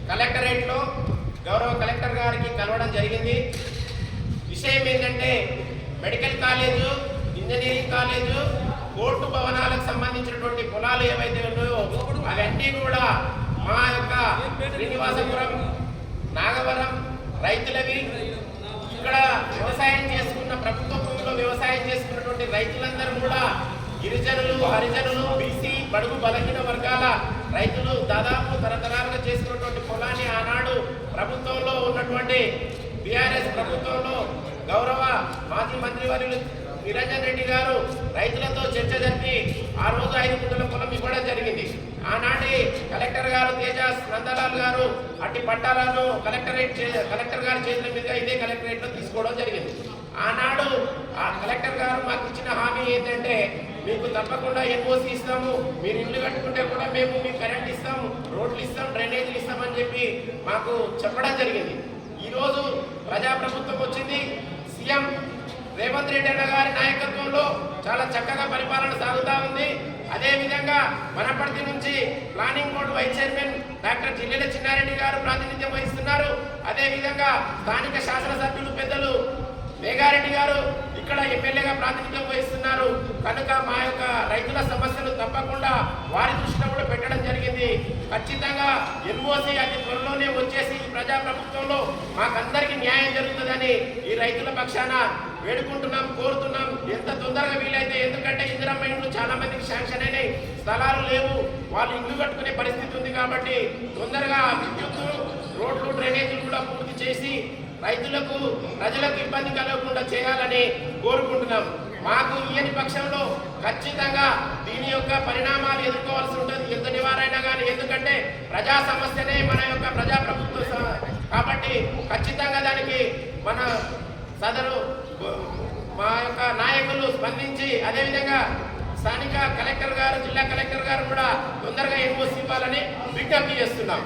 కలెక్టరేట్లో గౌరవ కలెక్టర్ గారికి కలవడం జరిగింది. విషయం ఏంటంటే medical college, engineering college, court భవనాలకు సంబంధించినటువంటి పొలాలు ఏవైతే ఉన్నాయో అవన్నీ కూడా మా యొక్క శ్రీనివాసపురం, నాగవరం రైతులవి. ఇక్కడ వ్యవసాయం చేసుకున్న ప్రభుత్వ భూమిలో వ్యవసాయం చేసుకున్నటువంటి రైతులందరూ కూడా గిరిజనులు, హరిజనులు, బీసీ, బడుగు బలహీన వర్గాల రైతులు దాదాపు తరతరాలుగా చేసుకున్నటువంటి పొలాన్ని ఆనాడు ప్రభుత్వంలో ఉన్నటువంటి బీఆర్ఎస్ ప్రభుత్వంలో గౌరవ మాజీ మంత్రివర్యులు నిరంజన్ రెడ్డి గారు రైతులతో చర్చ జరిపి ఆ రోజు 5 గుంటల పొలం ఇవ్వడం జరిగింది. ఆనాటి కలెక్టర్ గారు తేజాస్ నందలాల్ గారు అట్టి పట్టాలను కలెక్టర్ గారి చేతుల మీదుగా ఇదే కలెక్టరేట్లో తీసుకోవడం జరిగింది. ఆనాడు ఆ కలెక్టర్ గారు మాకు ఇచ్చిన హామీ ఏంటంటే మీకు తప్పకుండా ఎన్ఓసి ఇస్తాము, మీరు ఇల్లు కట్టుకుంటే కూడా మేము మీకు కరెంట్ ఇస్తాము, రోడ్లు ఇస్తాం, డ్రైనేజీలు ఇస్తామని చెప్పి మాకు చెప్పడం జరిగింది. ఈరోజు ప్రజాప్రభుత్వం వచ్చింది. సీఎం రేవంత్ రెడ్డి అన్న గారి నాయకత్వంలో చాలా చక్కగా పరిపాలన సాగుతూ ఉంది. అదేవిధంగా వనపర్తి నుంచి planning board vice chairman doctor Jillela Chinnareddy గారు ప్రాతినిధ్యం వహిస్తున్నారు. అదేవిధంగా స్థానిక శాసనసభ్యులు పెద్దలు మేఘారెడ్డి గారు ఇక్కడ ఎమ్మెల్యేగా ప్రాతినిధ్యం వహిస్తున్నారు. కనుక మా యొక్క రైతుల సమస్యలు తప్పకుండా వారి దృష్టిలో కూడా పెట్టడం జరిగింది. ఖచ్చితంగా ఎన్ఓసి అది త్వరలోనే వచ్చేసి ప్రజాప్రభుత్వంలో మాకందరికీ న్యాయం జరుగుతుందని ఈ రైతుల పక్షాన వేడుకుంటున్నాం, కోరుతున్నాం. ఎంత తొందరగా వీలైతే, ఎందుకంటే ఇందిరమ్మ ఇండ్లు చాలా మందికి శాంక్షన్ అయినాయి, స్థలాలు లేవు, వాళ్ళు ఇల్లు కట్టుకునే పరిస్థితి ఉంది. కాబట్టి తొందరగా విద్యుత్తు, రోడ్లు, డ్రైనేజీలు కూడా పూర్తి చేసి రైతులకు, ప్రజలకు ఇబ్బంది కలగకుండా చేయాలని కోరుకుంటున్నాం. మాకు ఇయని పక్షంలో ఖచ్చితంగా దీని యొక్క పరిణామాలు ఎదుర్కోవాల్సి ఉంటుంది, ఎంత నివారైనా కానీ. ఎందుకంటే ప్రజా సమస్యనే మన యొక్క ప్రజాప్రభుత్వం కాబట్టి ఖచ్చితంగా దానికి మన సదరు మా యొక్క నాయకులు స్పందించి, అదేవిధంగా స్థానిక కలెక్టర్ గారు, జిల్లా కలెక్టర్ గారు కూడా తొందరగా ఎన్ఓసి ఇవ్వాలని విజ్ఞప్తి చేస్తున్నాం.